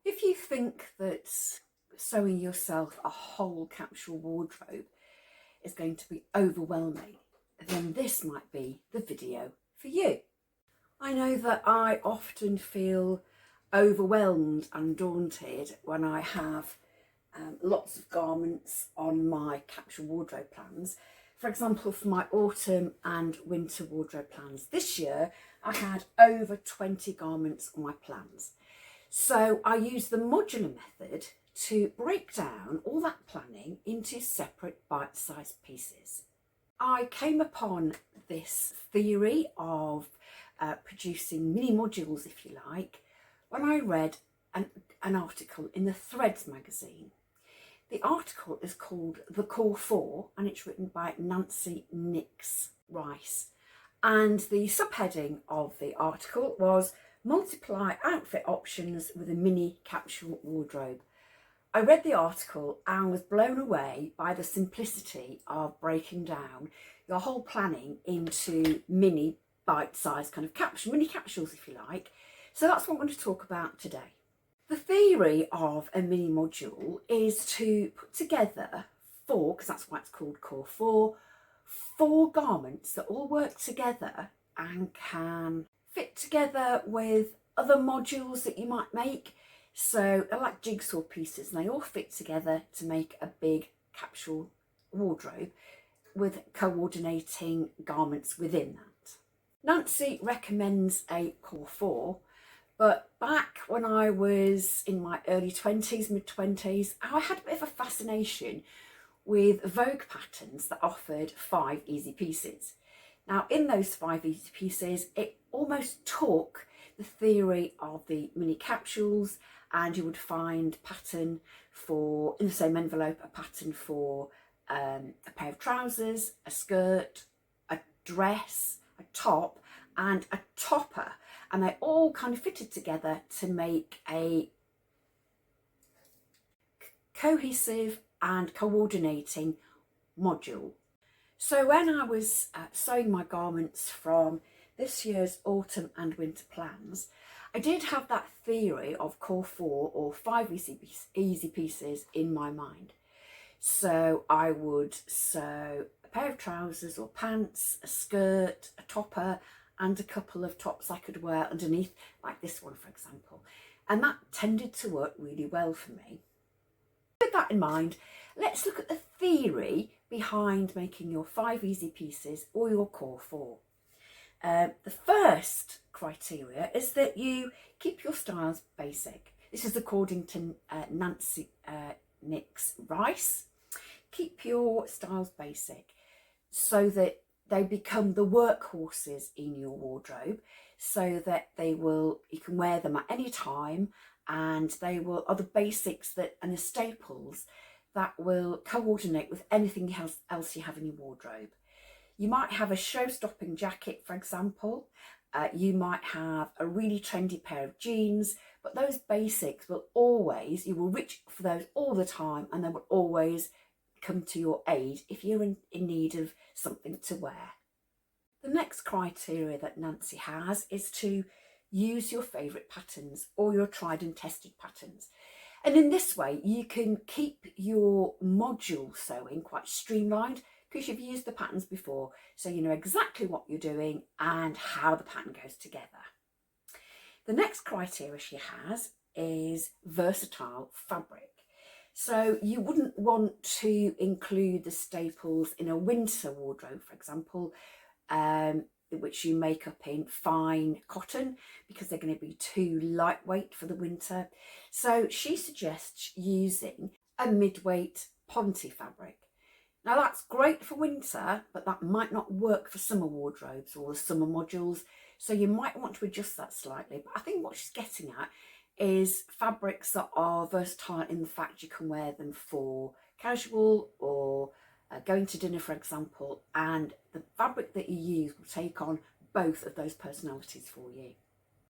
If you think that sewing yourself a whole capsule wardrobe is going to be overwhelming, then this might be the video for you. I know that I often feel overwhelmed and daunted when I have lots of garments on my capsule wardrobe plans. For example, for my autumn and winter wardrobe plans this year, I had over 20 garments on my plans. So I used the modular method to break down all that planning into separate bite-sized pieces. I came upon this theory of producing mini modules, if you like, when I read an article in the Threads magazine. The article is called The Core 4 and it's written by Nancy Nix Rice. And the subheading of the article was Multiply Outfit Options with a Mini Capsule Wardrobe. I read the article and was blown away by the simplicity of breaking down your whole planning into mini bite-sized kind of mini capsules, if you like. So that's what I'm going to talk about today. The theory of a mini module is to put together four, because that's why it's called Core 4, four garments that all work together and can fit together with other modules that you might make. So they're like jigsaw pieces and they all fit together to make a big capsule wardrobe with coordinating garments within that. Nancy recommends a Core 4, but back when I was in my early 20s, mid-20s, I had a bit of a fascination with Vogue patterns that offered 5 easy pieces. Now in those 5 easy pieces, it almost took the theory of the mini capsules, and you would find pattern for, in the same envelope, a pattern for a pair of trousers, a skirt, a dress, a top and a topper, and they all kind of fitted together to make a cohesive and coordinating module. So when I was sewing my garments from this year's autumn and winter plans, I did have that theory of Core 4 or 5 easy pieces in my mind. So I would sew a pair of trousers or pants, a skirt, a topper and a couple of tops I could wear underneath, like this one for example. And that tended to work really well for me. With that in mind, let's look at the theory behind making your 5 easy pieces or your Core 4. The first criteria is that you keep your styles basic. This is according to Nancy Nix Rice. Keep your styles basic so that they become the workhorses in your wardrobe, so that you can wear them at any time, and they are the basics and the staples that will coordinate with anything else you have in your wardrobe. You might have a show-stopping jacket, for example. You might have a really trendy pair of jeans, but those basics you will reach for those all the time, and they will always come to your aid if you're in need of something to wear. The next criteria that Nancy has is to use your favourite patterns or your tried and tested patterns. And in this way, you can keep your module sewing quite streamlined because you've used the patterns before, so you know exactly what you're doing and how the pattern goes together. The next criteria she has is versatile fabric. So you wouldn't want to include the staples in a winter wardrobe, for example, which you make up in fine cotton, because they're going to be too lightweight for the winter. So she suggests using a mid-weight ponte fabric. Now that's great for winter, but that might not work for summer wardrobes or the summer modules. So you might want to adjust that slightly. But I think what she's getting at is fabrics that are versatile in the fact you can wear them for casual or going to dinner, for example, and the fabric that you use will take on both of those personalities for you.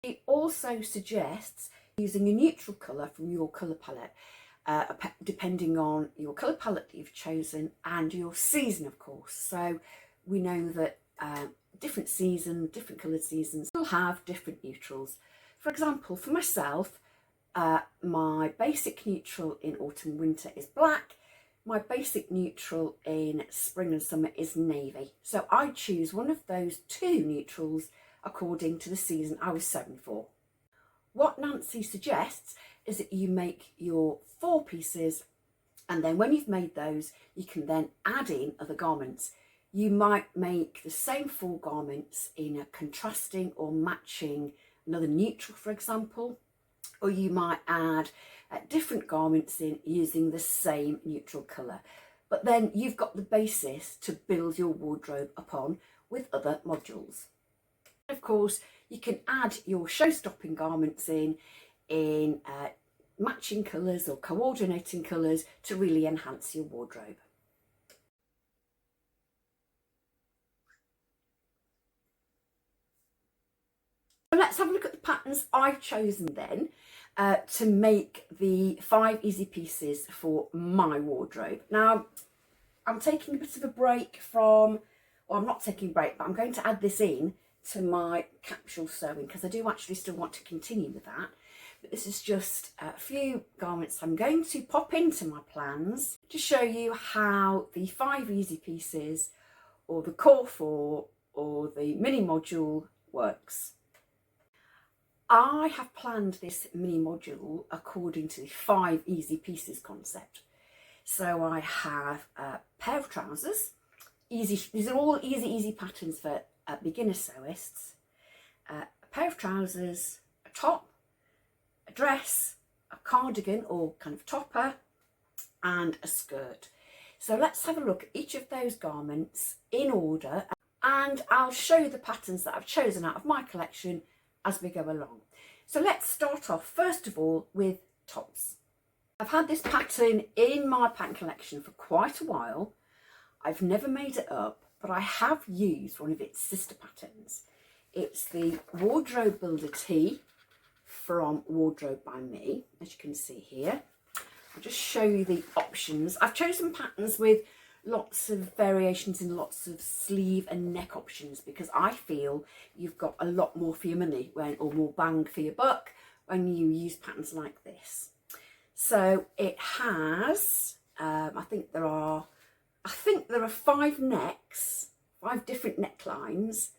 She also suggests using a neutral colour from your colour palette, depending on your colour palette that you've chosen and your season, of course. So we know that different coloured seasons will have different neutrals. For example, for myself, my basic neutral in autumn and winter is black. My basic neutral in spring and summer is navy. So I choose one of those two neutrals according to the season I was sewing for. What Nancy suggests is that you make your 4 pieces, and then when you've made those, you can then add in other garments. You might make the same 4 garments in a contrasting or matching another neutral, for example, or you might add different garments in using the same neutral colour. But then you've got the basis to build your wardrobe upon with other modules. Of course, you can add your show-stopping garments in matching colours or coordinating colours to really enhance your wardrobe. So let's have a look at the patterns I've chosen then to make the 5 easy pieces for my wardrobe. Now, I'm taking a bit of a break from, well, I'm not taking a break, but I'm going to add this in to my capsule sewing because I do actually still want to continue with that. But this is just a few garments I'm going to pop into my plans to show you how the 5 easy pieces or the core 4 or the mini module works. I have planned this mini module according to the 5 easy pieces concept. So I have a pair of trousers, these are all easy patterns for beginner sewists, a pair of trousers, a top, a dress, a cardigan or kind of topper, and a skirt. So let's have a look at each of those garments in order, and I'll show you the patterns that I've chosen out of my collection as we go along. So let's start off first of all with tops. I've had this pattern in my pattern collection for quite a while. I've never made it up, but I have used one of its sister patterns. It's the Wardrobe Builder Tee from Wardrobe by Me, as you can see here. I'll just show you the options. I've chosen patterns with lots of variations and lots of sleeve and neck options because I feel you've got a lot more for your money or more bang for your buck when you use patterns like this. So it has, I think there are 5 necks, 5 different necklines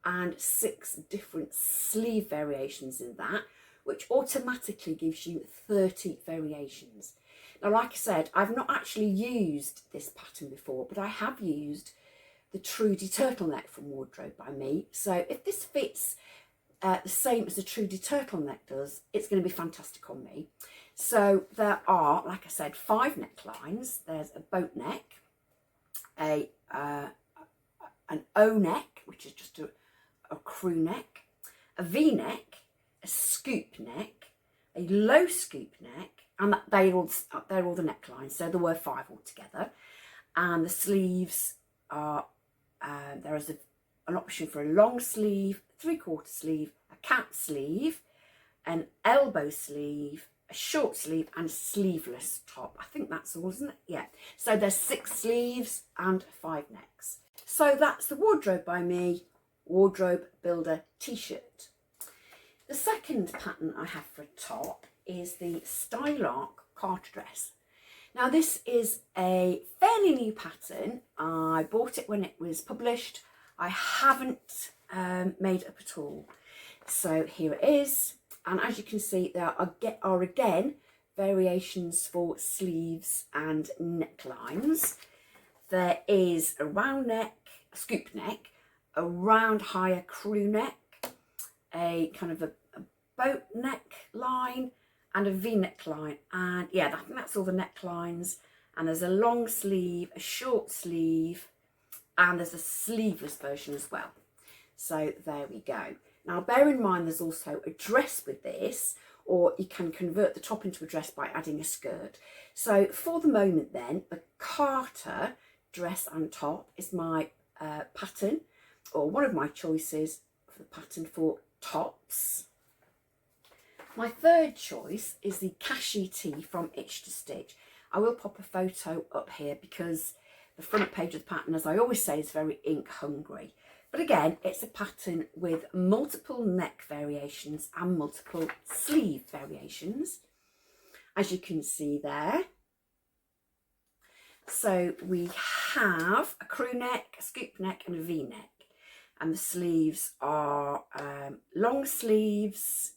and 6 different sleeve variations in that, which automatically gives you 30 variations. Now, like I said, I've not actually used this pattern before, but I have used the Trudy turtleneck from Wardrobe by Me. So if this fits the same as the Trudy turtleneck does, it's going to be fantastic on me. So there are, like I said, 5 necklines. There's a boat neck, an O neck, which is just a crew neck, a V neck, a scoop neck, a low scoop neck, and they're all the necklines. So there were 5 altogether. And the sleeves are, there is an option for a long sleeve, 3/4 sleeve, a cap sleeve, an elbow sleeve, a short sleeve and a sleeveless top. I think that's all, isn't it? Yeah. So there's 6 sleeves and 5 necks. So that's the Wardrobe by Me Wardrobe Builder t-shirt. The second pattern I have for a top is the Stylark Carter dress. Now this is a fairly new pattern. I bought it when it was published. I haven't made it up at all. So here it is. And as you can see, there are again variations for sleeves and necklines. There is a round neck, a scoop neck, a round higher crew neck, a kind of a boat neck line, and a V neckline. And yeah, I think that's all the necklines. And there's a long sleeve, a short sleeve, and there's a sleeveless version as well. So there we go. Now bear in mind there's also a dress with this, or you can convert the top into a dress by adding a skirt. So for the moment then, the Carter dress and top is my pattern, or one of my choices for the pattern for tops. My third choice is the Cashy tee from Itch to Stitch. I will pop a photo up here because the front page of the pattern, as I always say, is very ink hungry. But again, it's a pattern with multiple neck variations and multiple sleeve variations. as you can see there. So we have a crew neck, a scoop neck and a V-neck. And the sleeves are long sleeves,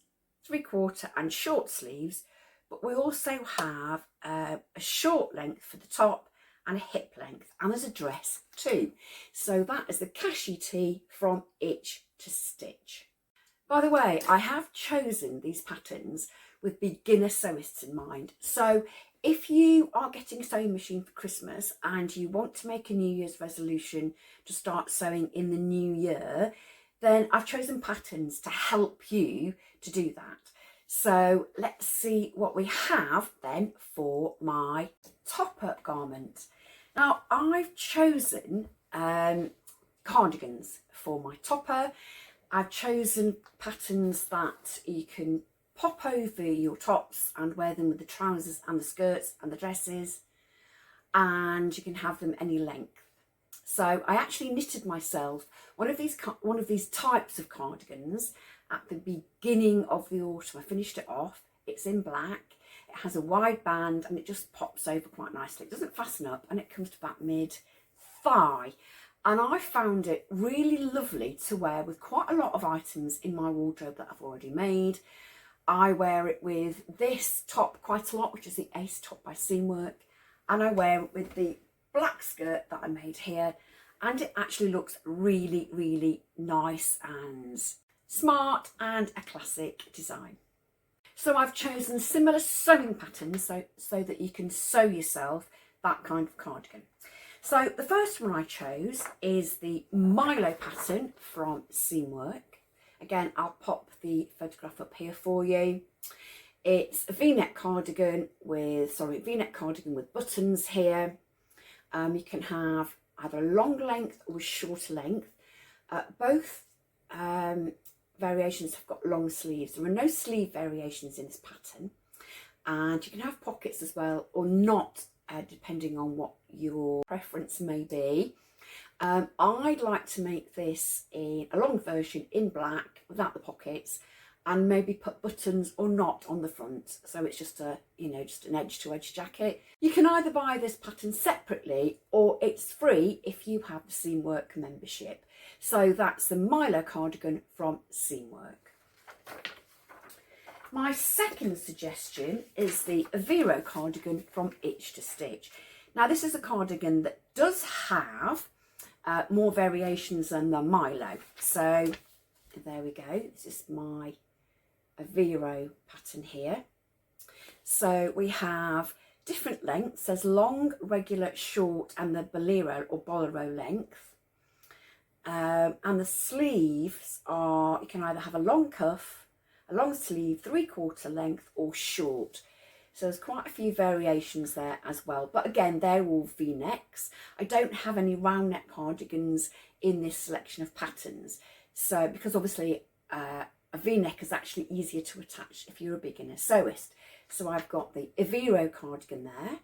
3/4 and short sleeves. But we also have a short length for the top and a hip length. And there's a dress too. So that is the Cashy tee from Itch to Stitch. By the way, I have chosen these patterns with beginner sewists in mind. So if you are getting a sewing machine for Christmas and you want to make a New Year's resolution to start sewing in the new year, then I've chosen patterns to help you to do that. So let's see what we have then for my topper garment. Now I've chosen cardigans for my topper. I've chosen patterns that you can pop over your tops and wear them with the trousers and the skirts and the dresses, and you can have them any length. So I actually knitted myself one of these types of cardigans at the beginning of the autumn. I finished it off. It's in black. It has a wide band and it just pops over quite nicely. It doesn't fasten up and it comes to about mid-thigh. And I found it really lovely to wear with quite a lot of items in my wardrobe that I've already made. I wear it with this top quite a lot, which is the Ace top by Seamwork. And I wear it with the black skirt that I made here. And it actually looks really, really nice and smart and a classic design. So I've chosen similar sewing patterns so that you can sew yourself that kind of cardigan. So the first one I chose is the Milo pattern from Seamwork. Again, I'll pop the photograph up here for you. It's a V-neck cardigan with buttons here. You can have either a long length or a shorter length. Both variations have got long sleeves. There are no sleeve variations in this pattern. And you can have pockets as well or not, depending on what your preference may be. I'd like to make this in a long version in black without the pockets and maybe put buttons or not on the front, so it's just a just an edge to edge jacket. You can either buy this pattern separately or it's free if you have the Seamwork membership. So that's the Milo cardigan from Seamwork. My second suggestion is the Vero cardigan from Itch to Stitch. Now this is a cardigan that does have more variations than the Milo. So there we go. This is my Vero pattern here. So we have different lengths. There's long, regular, short and the bolero or bolero length. And the sleeves are, you can either have a long cuff, a long sleeve, 3/4 length or short. So there's quite a few variations there as well. But again, they're all V-necks. I don't have any round neck cardigans in this selection of patterns. So because obviously a V-neck is actually easier to attach if you're a beginner sewist. So I've got the Vero cardigan there.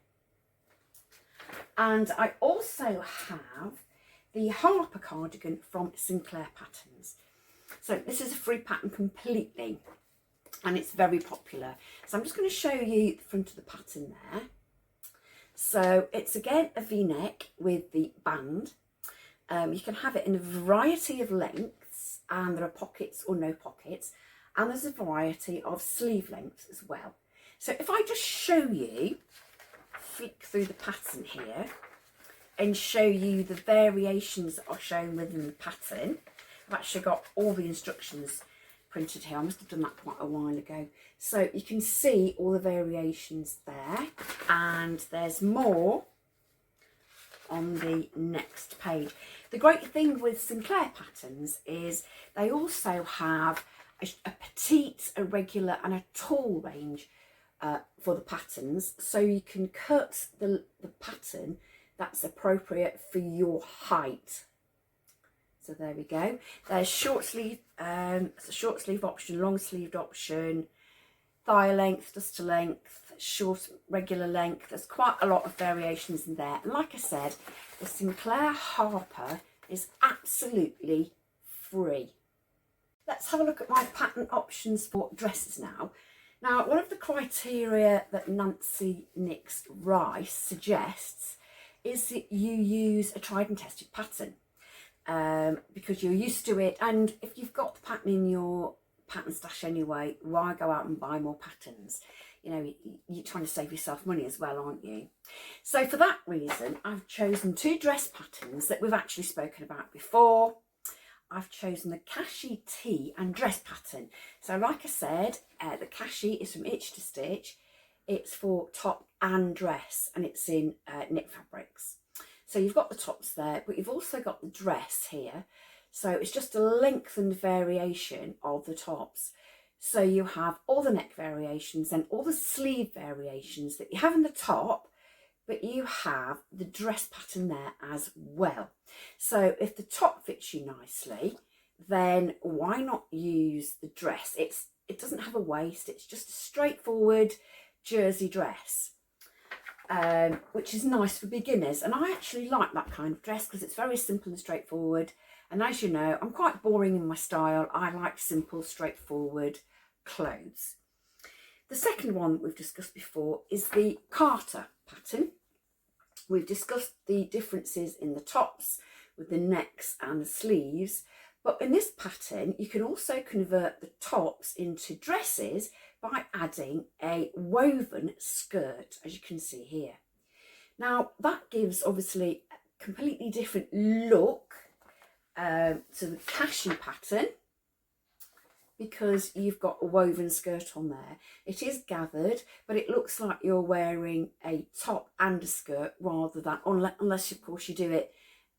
And I also have the Harper cardigan from Sinclair Patterns. So this is a free pattern completely. And it's very popular. So I'm just going to show you the front of the pattern there. So it's again a V-neck with the band. You can have it in a variety of lengths and there are pockets or no pockets. And there's a variety of sleeve lengths as well. So if I just show you, flick through the pattern here and show you the variations that are shown within the pattern. I've actually got all the instructions printed here. I must have done that quite a while ago. So you can see all the variations there, and there's more on the next page. The great thing with Sinclair Patterns is they also have a petite, a regular and a tall range for the patterns, so you can cut the pattern that's appropriate for your height. So there we go. There's short sleeve, it's a short sleeve option, long sleeved option, thigh length, duster length, short regular length. There's quite a lot of variations in there. And like I said, the Sinclair Harper is absolutely free. Let's have a look at my pattern options for dresses now. Now, one of the criteria that Nancy Nix Rice suggests is that you use a tried and tested pattern because you're used to it. And if you've got the pattern in your pattern stash anyway, why go out and buy more patterns? You know, you're trying to save yourself money as well, aren't you? So for that reason, I've chosen 2 dress patterns that we've actually spoken about before. I've chosen the Kashi tee and dress pattern. So like I said, the Kashi is from Itch to Stitch. It's for top and dress, and it's in knit fabrics. So you've got the tops there, but you've also got the dress here. So it's just a lengthened variation of the tops. So you have all the neck variations and all the sleeve variations that you have in the top, but you have the dress pattern there as well. So if the top fits you nicely, then why not use the dress? It doesn't have a waist, it's just a straightforward jersey dress, which is nice for beginners. And I actually like that kind of dress because it's very simple and straightforward. And as you know, I'm quite boring in my style. I like simple, straightforward clothes. The second one we've discussed before is the Carter pattern. We've discussed the differences in the tops with the necks and the sleeves, but in this pattern you can also convert the tops into dresses by adding a woven skirt, as you can see here. Now that gives obviously a completely different look to the Kashi pattern, because you've got a woven skirt on there. It is gathered, but it looks like you're wearing a top and a skirt rather than, unless of course you do it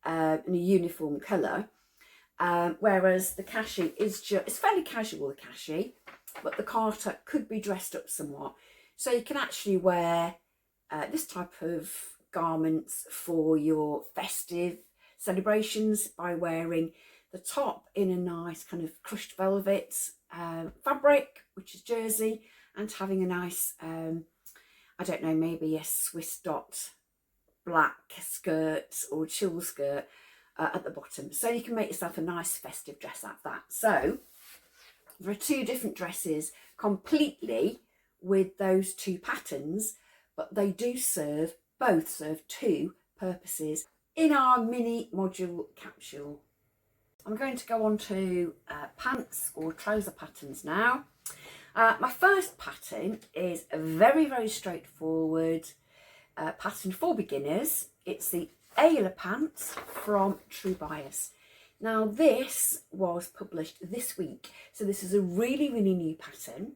in a uniform colour. Whereas the Kashi is just, it's fairly casual, the Kashi, but the Carter could be dressed up somewhat. So you can actually wear this type of garments for your festive celebrations by wearing the top in a nice kind of crushed velvet fabric, which is jersey, and having a nice, I don't know, maybe a Swiss dot black skirt or tulle skirt at the bottom. So you can make yourself a nice festive dress out of that. So there are 2 different dresses completely with those 2 patterns, but they do both serve 2 purposes in our mini module capsule. I'm going to go on to pants or trouser patterns now. My first pattern is a very, very straightforward pattern for beginners. It's the Ayla pants from True Bias. Now this was published this week, so this is a really, really new pattern.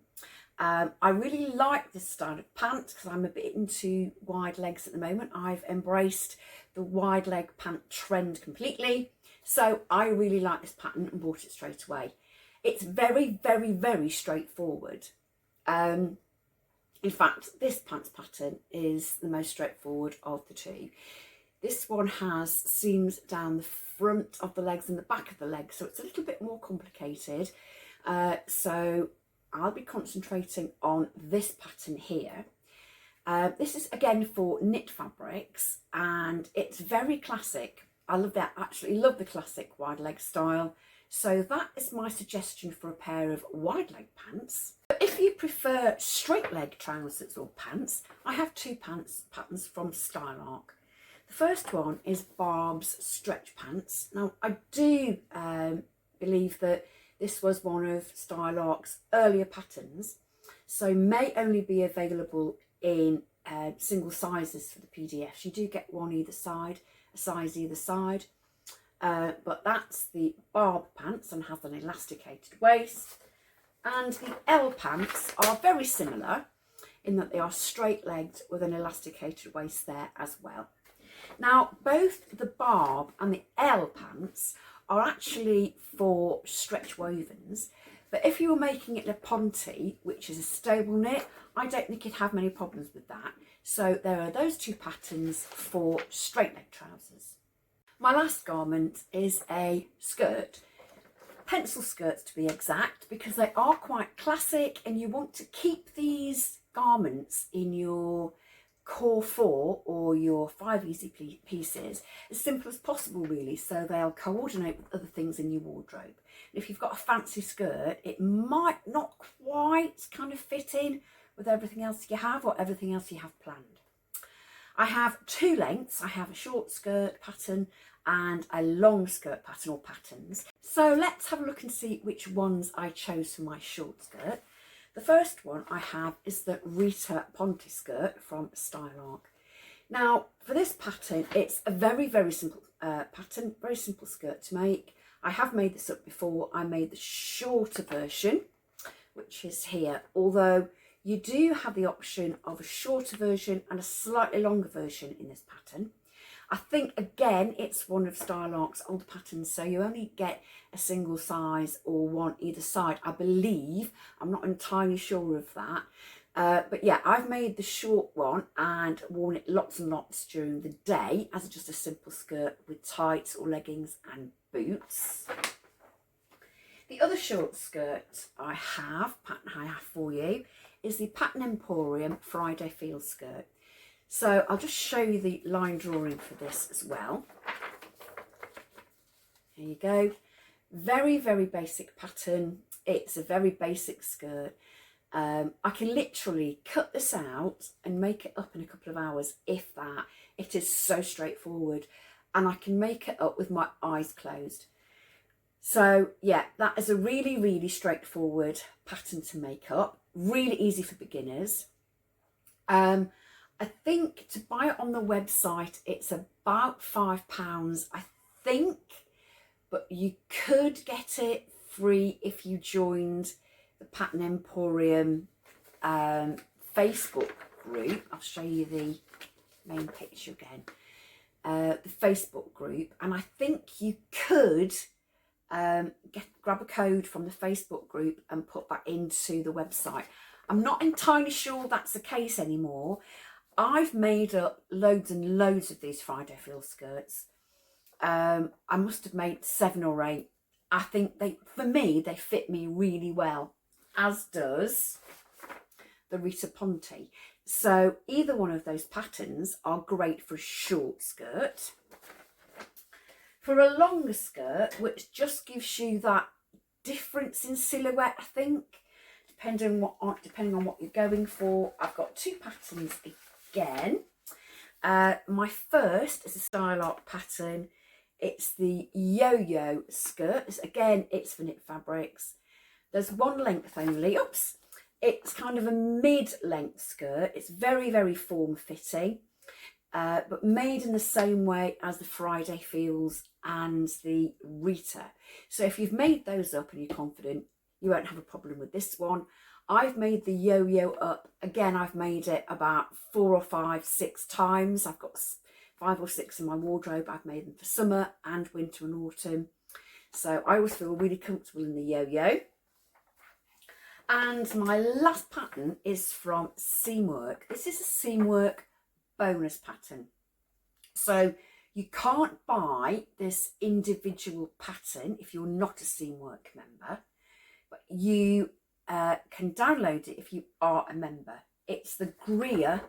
I really like this style of pants because I'm a bit into wide legs at the moment. I've embraced the wide leg pant trend completely. So I really like this pattern and bought it straight away. It's very, very, very straightforward. In fact, this pants pattern is the most straightforward of the 2. This one has seams down the front of the legs and the back of the legs, so it's a little bit more complicated. So I'll be concentrating on this pattern here. This is again for knit fabrics, and it's very classic. I love that, absolutely love the classic wide leg style. So that is my suggestion for a pair of wide leg pants. But if you prefer straight leg trousers or pants, I have 2 pants patterns from Style Arc. The first one is Barb's stretch pants. Now I do believe that this was one of Style Arc's earlier patterns, so may only be available in single sizes for the PDFs. You do get one either side, a size either side, but that's the Barb pants and has an elasticated waist. And the L pants are very similar in that they are straight legged with an elasticated waist there as well. Now both the Barb and the L pants are actually for stretch wovens, but if you were making it a ponte, which is a stable knit, I don't think you'd have many problems with that. So there are those 2 patterns for straight leg trousers. My last garment is a skirt, pencil skirts to be exact, because they are quite classic and you want to keep these garments in your core 4 or your 5 easy pieces as simple as possible, really, so they'll coordinate with other things in your wardrobe. If you've got a fancy skirt, it might not quite kind of fit in with everything else you have or everything else you have planned. I have 2 lengths. I have a short skirt pattern and a long skirt pattern or patterns. So let's have a look and see which ones I chose for my short skirt. The first one I have is the Rita Ponte skirt from Style Arc. Now, for this pattern, it's a very, very simple pattern, very simple skirt to make. I have made this up before. I made the shorter version, which is here, although you do have the option of a shorter version and a slightly longer version in this pattern. I think, again, it's one of Style Arc's older patterns, so you only get a single size or one either side, I believe. I'm not entirely sure of that. But yeah, I've made the short one and worn it lots and lots during the day as just a simple skirt with tights or leggings and boots. The other short skirt pattern I have for you, is the Pattern Emporium Friday Feel skirt. So I'll just show you the line drawing for this as well. There you go. Very, very basic pattern. It's a very basic skirt. I can literally cut this out and make it up in a couple of hours, if that. It is so straightforward, and I can make it up with my eyes closed. So yeah, that is a really, really straightforward pattern to make up. Really easy for beginners. I think to buy it on the website, it's about £5, I think, but you could get it free if you joined the Pattern Emporium Facebook group. I'll show you the main picture again. The Facebook group, and I think you could grab a code from the Facebook group and put that into the website. I'm not entirely sure that's the case anymore. I've made up loads and loads of these Friday Feel skirts. I must have made 7 or 8. I think for me, they fit me really well, as does the Rita Ponte. So either one of those patterns are great for a short skirt. For a longer skirt, which just gives you that difference in silhouette, I think, depending on what you're going for, I've got 2 patterns again. My first is a Style Arc pattern. It's the yo-yo skirt. Again, it's for knit fabrics. There's 1 length only. Oops. It's kind of a mid-length skirt. It's very, very form-fitting, but made in the same way as the Friday Feels and the Rita. So if you've made those up and you're confident, you won't have a problem with this one. I've made the yo-yo up. Again, I've made it about 4 or 5, 6 times. I've got 5 or 6 in my wardrobe. I've made them for summer and winter and autumn. So I always feel really comfortable in the yo-yo. And my last pattern is from Seamwork. This is a Seamwork bonus pattern. So you can't buy this individual pattern if you're not a Seamwork member, but you can download it if you are a member. It's the Greer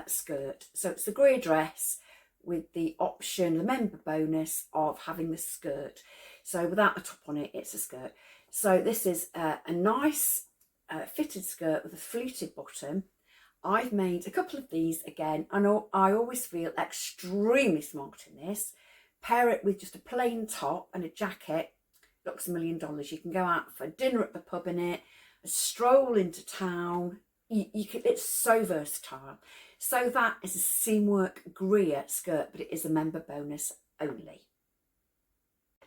skirt. So it's the Greer dress with the option, the member bonus of having the skirt. So without a top on it, it's a skirt. So this is a nice fitted skirt with a fluted bottom. I've made a couple of these again. I know I always feel extremely smart in this. Pair it with just a plain top and a jacket. Looks $1 million. You can go out for dinner at the pub in it, a stroll into town. It's so versatile. So that is a Seamwork Greer skirt, but it is a member bonus only.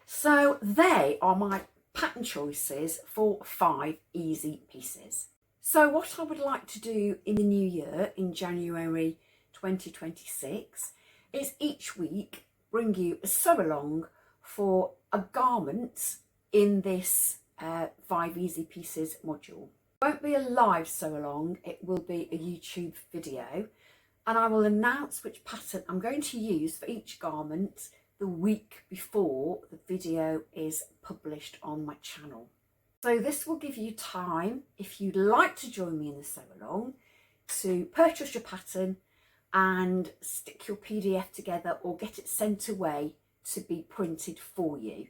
So they are my pattern choices for 5 easy pieces. So what I would like to do in the new year, in January 2026, is each week bring you a sew along for a garment in this 5 easy pieces module. It won't be a live sew along, it will be a YouTube video, and I will announce which pattern I'm going to use for each garment the week before the video is published on my channel. So this will give you time, if you'd like to join me in the sew along, to purchase your pattern and stick your PDF together or get it sent away to be printed for you.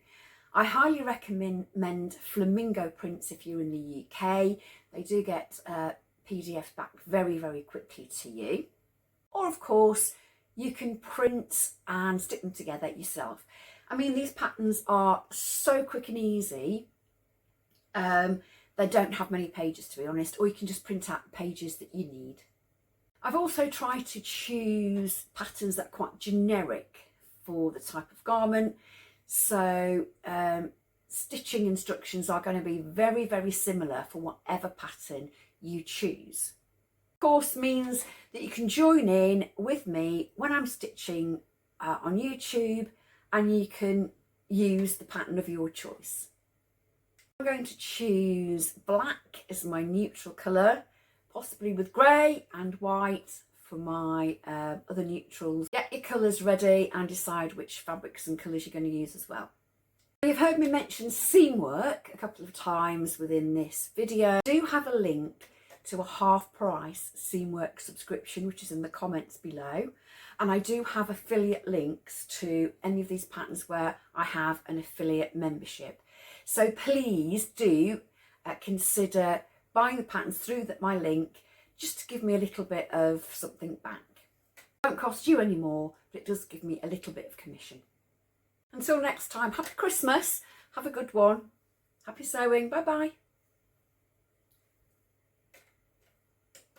I highly recommend Flamingo prints if you're in the UK. They do get PDFs back very, very quickly to you. Or of course, you can print and stick them together yourself. I mean, these patterns are so quick and easy. They don't have many pages, to be honest, or you can just print out the pages that you need. I've also tried to choose patterns that are quite generic for the type of garment. So stitching instructions are going to be very, very similar for whatever pattern you choose. Of course, means that you can join in with me when I'm stitching on YouTube, and you can use the pattern of your choice. I'm going to choose black as my neutral colour, possibly with grey and white for my other neutrals. Get your colours ready and decide which fabrics and colours you're going to use as well. You've heard me mention seam work a couple of times within this video. I do have a link to a half price seam work subscription, which is in the comments below. And I do have affiliate links to any of these patterns where I have an affiliate membership. So please do consider buying the patterns through my link, just to give me a little bit of something back. It won't cost you any more, but it does give me a little bit of commission. Until next time, happy Christmas, have a good one, happy sewing, bye bye.